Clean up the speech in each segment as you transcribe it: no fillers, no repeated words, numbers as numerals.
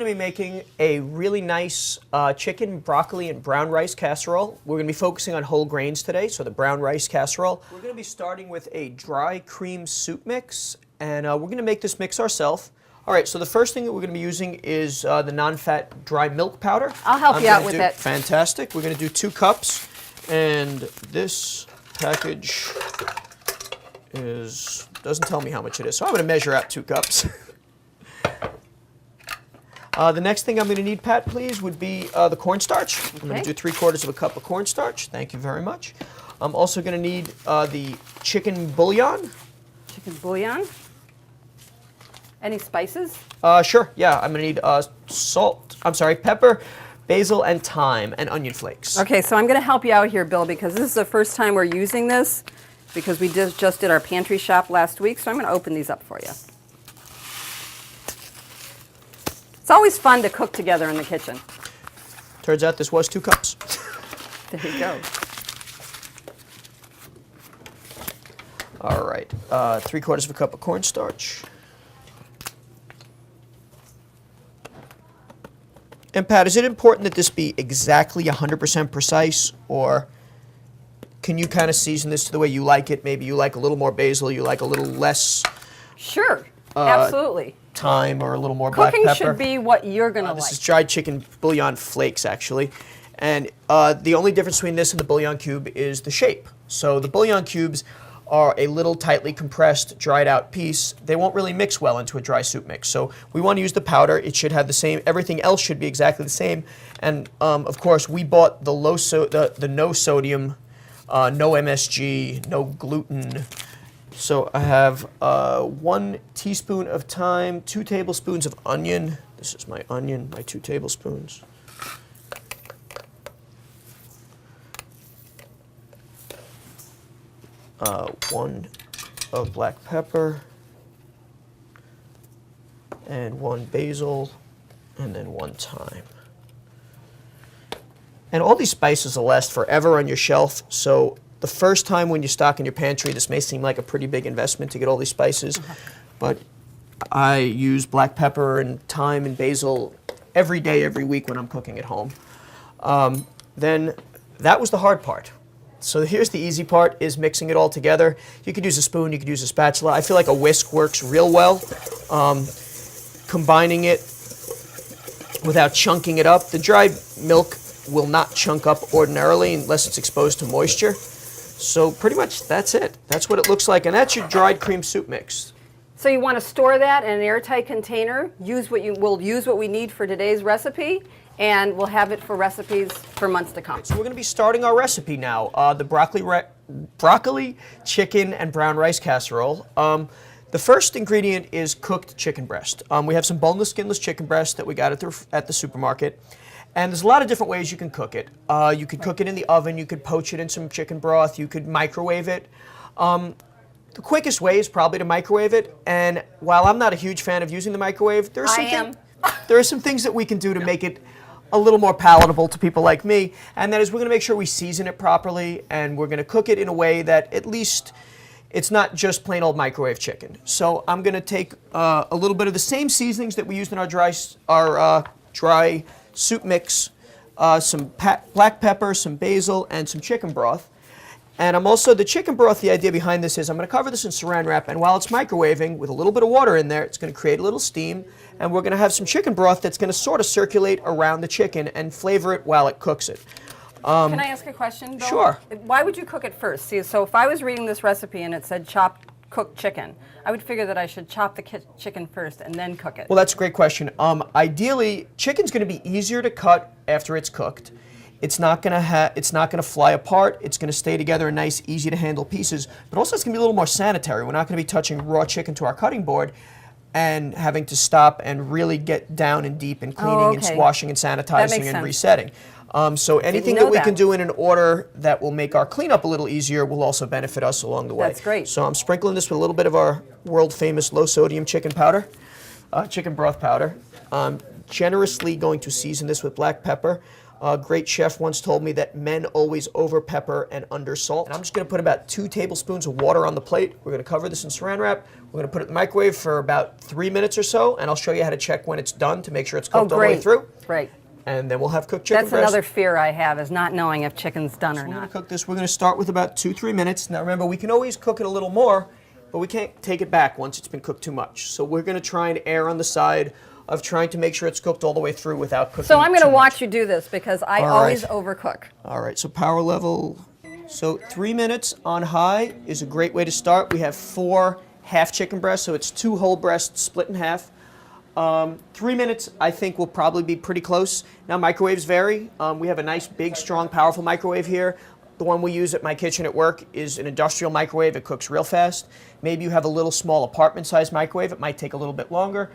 going to be making a really nice chicken, broccoli, and brown rice casserole. We're going to be focusing on whole grains today, so the brown rice casserole. We're going to be starting with a dry cream soup mix, and we're going to make this mix ourselves. All right, so the first thing that we're going to be using is the non-fat dry milk powder. I'll help you out with it. Fantastic. We're going to do 2 cups, and this package doesn't tell me how much it is, so I'm going to measure out 2 cups. The next thing I'm going to need, Pat, please, would be the cornstarch. Okay. I'm going to do 3/4 cup of cornstarch. Thank you very much. I'm also going to need the chicken bouillon. Chicken bouillon. Any spices? Sure, yeah. I'm going to need pepper, basil, and thyme, and onion flakes. Okay, so I'm going to help you out here, Bill, because this is the first time we're using this, because we just did our pantry shop last week, so I'm going to open these up for you. It's always fun to cook together in the kitchen. Turns out this was 2 cups. There you go. All right, 3/4 cup of cornstarch. And Pat, is it important that this be exactly 100% precise, or can you kind of season this to the way you like it? Maybe you like a little more basil, you like a little less. Sure, absolutely. Thyme or a little more black pepper. Cooking should be what you're going to like. This is dried chicken bouillon flakes, actually. And the only difference between this and the bouillon cube is the shape. So the bouillon cubes are a little tightly compressed, dried out piece. They won't really mix well into a dry soup mix. So we want to use the powder. It should have the same, everything else should be exactly the same. And of course, we bought the the no sodium, no MSG, no gluten. So I have 1 teaspoon of thyme, 2 tablespoons of onion. This is my onion, my 2 tablespoons. One of black pepper, and 1 basil, and then 1 thyme. And all these spices will last forever on your shelf, so the first time when you stock in your pantry, this may seem like a pretty big investment to get all these spices, but I use black pepper and thyme and basil every day, every week when I'm cooking at home. Then that was the hard part. So here's the easy part, is mixing it all together. You could use a spoon, you could use a spatula. I feel like a whisk works real well. Combining it without chunking it up. The dried milk will not chunk up ordinarily unless it's exposed to moisture. So pretty much that's it. That's what it looks like, and that's your dried cream soup mix. So you want to store that in an airtight container. We'll use what we need for today's recipe, and we'll have it for recipes for months to come. So we're going to be starting our recipe now. The broccoli, chicken, and brown rice casserole. The first ingredient is cooked chicken breast. We have some boneless, skinless chicken breast that we got at the supermarket. And there's a lot of different ways you can cook it. You could cook it in the oven, you could poach it in some chicken broth, you could microwave it. The quickest way is probably to microwave it, and while I'm not a huge fan of using the microwave, there are some things that we can do to make it a little more palatable to people like me, and that is we're going to make sure we season it properly, and we're going to cook it in a way that at least it's not just plain old microwave chicken. So I'm going to take a little bit of the same seasonings that we used in our dry soup mix, some black pepper, some basil, and some chicken broth. And the chicken broth, the idea behind this is I'm going to cover this in saran wrap, and while it's microwaving with a little bit of water in there, it's going to create a little steam, and we're going to have some chicken broth that's going to sort of circulate around the chicken and flavor it while it cooks it. Can I ask a question, Bill? Sure. Why would you cook it first? See, so if I was reading this recipe and it said cooked chicken, I would figure that I should chop the chicken first and then cook it. Well, that's a great question. Ideally, chicken's going to be easier to cut after it's cooked. It's not going to fly apart. It's going to stay together in nice, easy to handle pieces. But also, it's going to be a little more sanitary. We're not going to be touching raw chicken to our cutting board and having to stop and really get down and deep and cleaning and washing and sanitizing and resetting. So anything that we can do in an order that will make our cleanup a little easier will also benefit us along the way. That's great. So I'm sprinkling this with a little bit of our world-famous low-sodium chicken powder, chicken broth powder. I'm generously going to season this with black pepper. A great chef once told me that men always over pepper and under salt. And I'm just going to put about 2 tablespoons of water on the plate. We're going to cover this in saran wrap. We're going to put it in the microwave for about 3 minutes or so, and I'll show you how to check when it's done to make sure it's cooked all the way through. Great. And then we'll have cooked chicken That's breast. another fear I have, is not knowing if chicken's done or We're going not. to cook this. We're going to start with about 2-3 minutes. Now remember, we can always cook it a little more, but we can't take it back once it's been cooked too much. So we're going to try and err on the side of trying to make sure it's cooked all the way through without cooking. So I'm going to too watch much. you do this because I All always right. overcook. All right, so power level. So 3 minutes on high is a great way to start. We have 4 half chicken breasts, so it's 2 whole breasts split in half. 3 minutes, I think, will probably be pretty close. Now, microwaves vary. We have a nice, big, strong, powerful microwave here. The one we use at my kitchen at work is an industrial microwave. It cooks real fast. Maybe you have a little small apartment-sized microwave. It might take a little bit longer.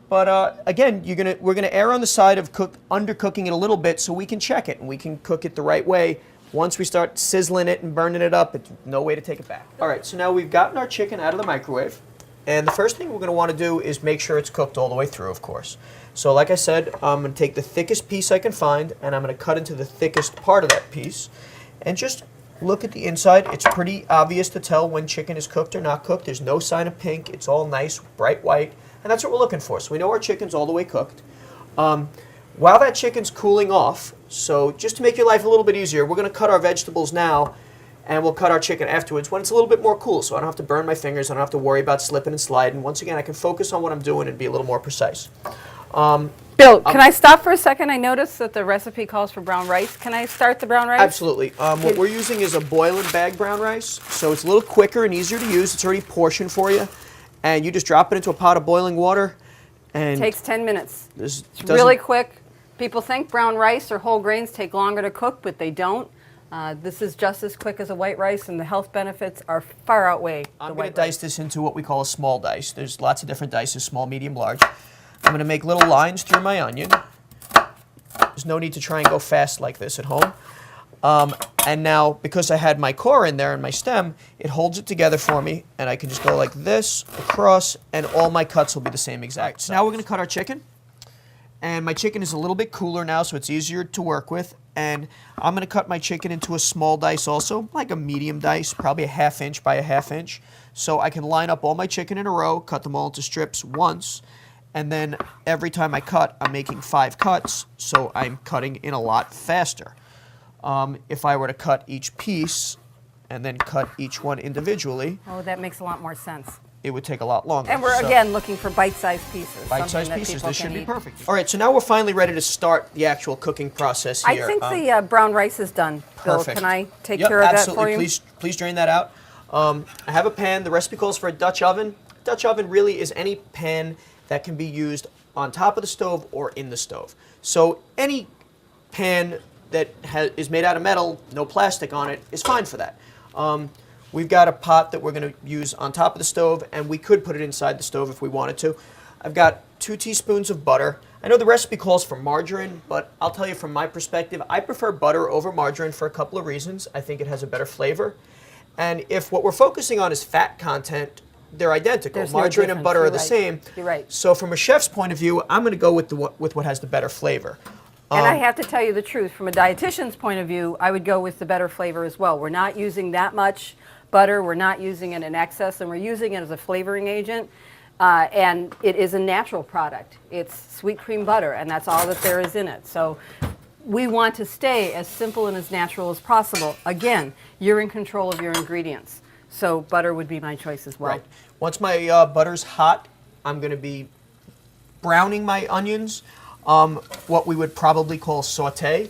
But again, we're gonna err on the side of undercooking it a little bit so we can check it and we can cook it the right way. Once we start sizzling it and burning it up, it's no way to take it back. All right, so now we've gotten our chicken out of the microwave. And the first thing we're gonna wanna do is make sure it's cooked all the way through, of course. So like I said, I'm gonna take the thickest piece I can find and I'm gonna cut into the thickest part of that piece. And just look at the inside. It's pretty obvious to tell when chicken is cooked or not cooked. There's no sign of pink. It's all nice, bright white. And that's what we're looking for. So we know our chicken's all the way cooked. While that chicken's cooling off, so just to make your life a little bit easier, we're going to cut our vegetables now, and we'll cut our chicken afterwards when it's a little bit more cool, so I don't have to burn my fingers, I don't have to worry about slipping and sliding. Once again, I can focus on what I'm doing and be a little more precise. Bill, can I stop for a second? I noticed that the recipe calls for brown rice. Can I start the brown rice? Absolutely. What we're using is a boil and bag brown rice, so it's a little quicker and easier to use. It's already portioned for you. And you just drop it into a pot of boiling water. And it takes 10 minutes. It's really quick. People think brown rice or whole grains take longer to cook, but they don't. This is just as quick as a white rice, and the health benefits are far outweigh the I'm white going to dice this into what we call a small dice. There's lots of different dices, small, medium, large. I'm going to make little lines through my onion. There's no need to try and go fast like this at home. And now, because I had my core in there and my stem, it holds it together for me, and I can just go like this, across, and all my cuts will be the same exact size. Now we're going to cut our chicken, and my chicken is a little bit cooler now, so it's easier to work with, and I'm going to cut my chicken into a small dice also, like a medium dice, probably a 1/2 inch by a 1/2 inch, so I can line up all my chicken in a row, cut them all into strips once, and then every time I cut, I'm making 5 cuts, so I'm cutting in a lot faster. If I were to cut each piece and then cut each one individually, Oh, that makes a lot more sense. it would take a lot longer. And we're, So, again, looking for bite-sized pieces. bite-sized something that pieces. people This should can be eat. perfect. All right, so now we're finally ready to start the actual cooking process I here. think the brown rice is done. Bill, Perfect. can I take Yep, care of that absolutely. for you? Please drain that out. I have a pan. The recipe calls for a Dutch oven. Dutch oven really is any pan that can be used on top of the stove or in the stove. So any pan that is made out of metal, no plastic on it, is fine for that. We've got a pot that we're going to use on top of the stove, and we could put it inside the stove if we wanted to. I've got 2 teaspoons of butter. I know the recipe calls for margarine, but I'll tell you from my perspective, I prefer butter over margarine for a couple of reasons. I think it has a better flavor. And if what we're focusing on is fat content, they're identical. There's no Margarine and difference. butter You're are the right. same. You're right. So from a chef's point of view, I'm going to go with what has the better flavor. And I have to tell you the truth, from a dietitian's point of view, I would go with the better flavor as well. We're not using that much butter, we're not using it in excess, and we're using it as a flavoring agent. And it is a natural product. It's sweet cream butter, and that's all that there is in it. So we want to stay as simple and as natural as possible. Again, you're in control of your ingredients. So butter would be my choice as well. Right. Once my butter's hot, I'm going to be browning my onions, what we would probably call saute.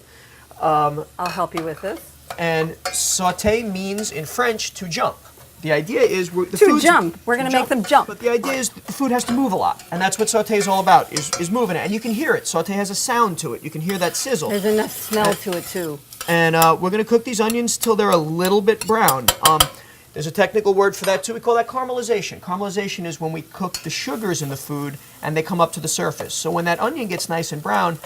I'll help you with this. And saute means in French to jump. The idea is To jump. We're going to make them jump. But the idea is the food has to move a lot, and that's what saute is all about, is moving it. And you can hear it. Saute has a sound to it. You can hear that sizzle. There's enough smell to it too. And we're going to cook these onions till they're a little bit brown. There's a technical word for that too. We call that caramelization. Caramelization is when we cook the sugars in the food and they come up to the surface. So when that onion gets nice and brown,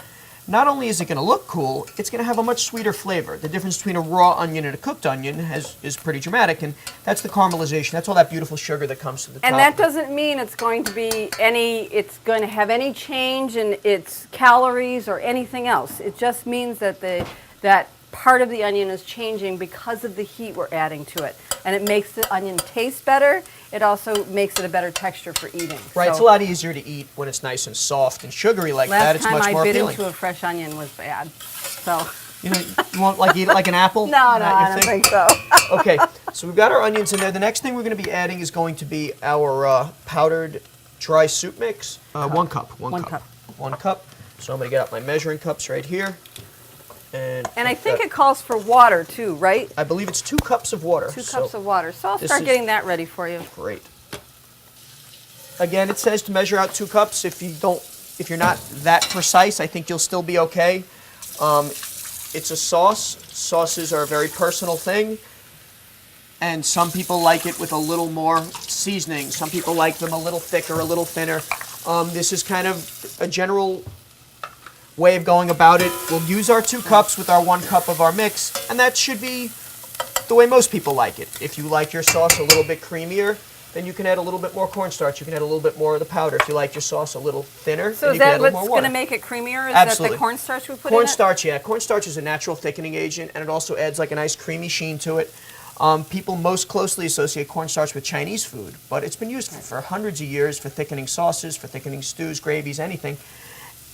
not only is it going to look cool, it's going to have a much sweeter flavor. The difference between a raw onion and a cooked onion is pretty dramatic, and that's the caramelization. That's all that beautiful sugar that comes to the top. And that doesn't mean it's going to be it's going to have any change in its calories or anything else. It just means that that part of the onion is changing because of the heat we're adding to it. And it makes the onion taste better. It also makes it a better texture for eating. Right, it's a lot easier to eat when it's nice and soft and sugary like that. It's much more Last time I bit appealing. into a fresh onion was bad. So. You want like eat it like an apple? No, I don't think so. Okay, so we've got our onions in there. The next thing we're going to be adding is going to be our powdered dry soup mix. 1 cup. 1 cup. 1 cup. So I'm going to get out my measuring cups right here. And I think it calls for water too, right? I believe it's 2 cups of water. 2 cups of water. So I'll start getting that ready for you. Great. Again, it says to measure out 2 cups. If you're not that precise, I think you'll still be okay. It's a sauce. Sauces are a very personal thing. And some people like it with a little more seasoning. Some people like them a little thicker, a little thinner. This is kind of a general way of going about it. We'll use our 2 cups with our 1 cup of our mix, and that should be the way most people like it. If you like your sauce a little bit creamier, then you can add a little bit more cornstarch. You can add a little bit more of the powder. If you like your sauce a little thinner, so then is you can add that a little what's more water. going to make it creamier? Is Absolutely. that the cornstarch we put in it? Cornstarch, yeah. Cornstarch is a natural thickening agent, and it also adds like a nice creamy sheen to it. People most closely associate cornstarch with Chinese food, but it's been used for hundreds of years for thickening sauces, for thickening stews, gravies, anything.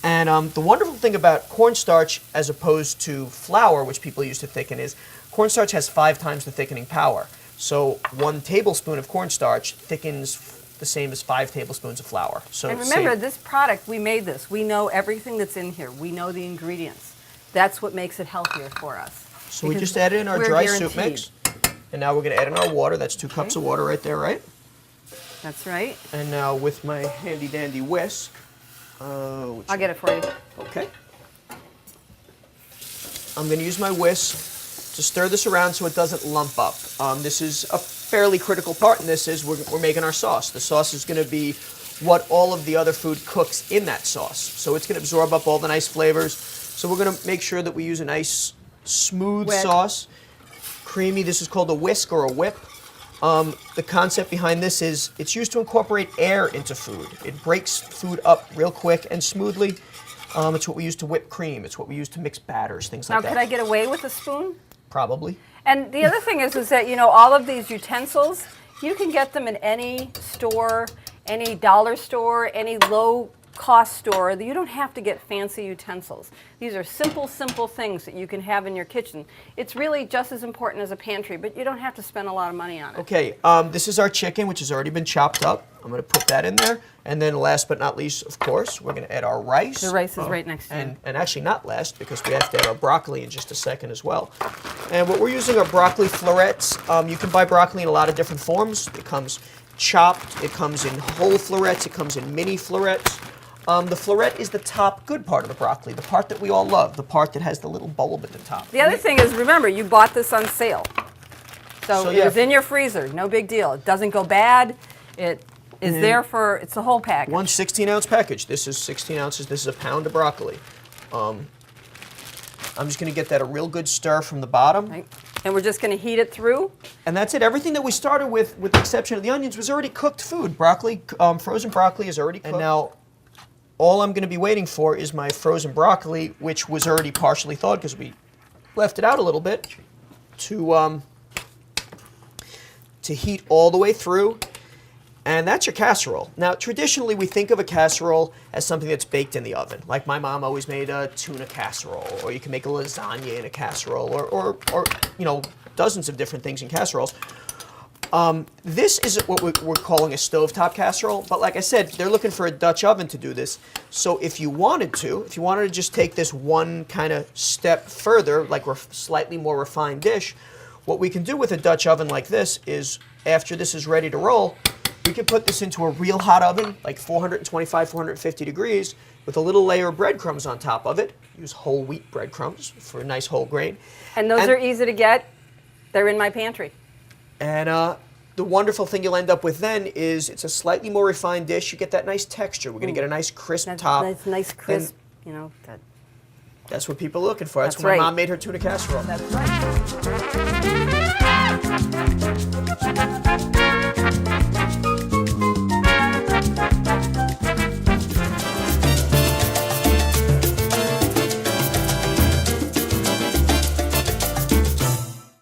And the wonderful thing about cornstarch as opposed to flour, which people use to thicken, is cornstarch has 5 times the thickening power. So 1 tablespoon of cornstarch thickens the same as 5 tablespoons of flour. So and remember, this product, we made this. We know everything that's in here. We know the ingredients. That's what makes it healthier for us. So we just added in our dry soup mix. And now we're going to add in our water. That's 2 cups of water right there, right? That's right. And now with my handy dandy whisk. I'll get it for you. Okay. I'm going to use my whisk to stir this around so it doesn't lump up. This is a fairly critical part in this is we're making our sauce. The sauce is going to be what all of the other food cooks in that sauce. So it's going to absorb up all the nice flavors. So we're going to make sure that we use a nice smooth sauce. Creamy. This is called a whisk or a whip. The concept behind this is it's used to incorporate air into food. It breaks food up real quick and smoothly. It's what we use to whip cream. It's what we use to mix batters, things like that. Now, could I get away with a spoon? Probably. And the other thing is that, you know, all of these utensils, you can get them in any store, any dollar store, any low-cost store. You don't have to get fancy utensils. These are simple things that you can have in your kitchen. It's really just as important as a pantry, but you don't have to spend a lot of money on it. Okay, this is our chicken, which has already been chopped up. I'm going to put that in there. And then last but not least, of course, we're going to add our rice. The rice is right next to it. And actually not last, because we have to add our broccoli in just a second as well. And what we're using are broccoli florets. You can buy broccoli in a lot of different forms. It comes chopped, it comes in whole florets, it comes in mini florets. The floret is the top good part of the broccoli, the part that we all love, the part that has the little bulb at the top. The other thing is, remember, you bought this on sale. So yeah, it was in your freezer, no big deal. It doesn't go bad. It is there for, it's a whole package. One 16-ounce package. This is 16 ounces. This is a pound of broccoli. I'm just going to get that a real good stir from the bottom. Right. And we're just going to heat it through. And that's it. Everything that we started with the exception of the onions, was already cooked food. Broccoli, frozen broccoli is already cooked. And now all I'm going to be waiting for is my frozen broccoli, which was already partially thawed because we left it out a little bit, to heat all the way through. And that's your casserole. Now, traditionally, we think of a casserole as something that's baked in the oven. Like my mom always made a tuna casserole, or you can make a lasagna in a casserole, or you know, dozens of different things in casseroles. This is what we're calling a stovetop casserole, but like I said, they're looking for a Dutch oven to do this. So if you wanted to just take this one kind of step further, like a slightly more refined dish, what we can do with a Dutch oven like this is, after this is ready to roll, we can put this into a real hot oven, like 425, 450 degrees, with a little layer of breadcrumbs on top of it. Use whole wheat breadcrumbs for a nice whole grain. And those are easy to get. They're in my pantry. And the wonderful thing you'll end up with then is it's a slightly more refined dish. You get that nice texture. We're going to get a nice crisp top. Nice crisp, you know. That's what people are looking for. That's That's when my right. mom made her tuna casserole. That's right.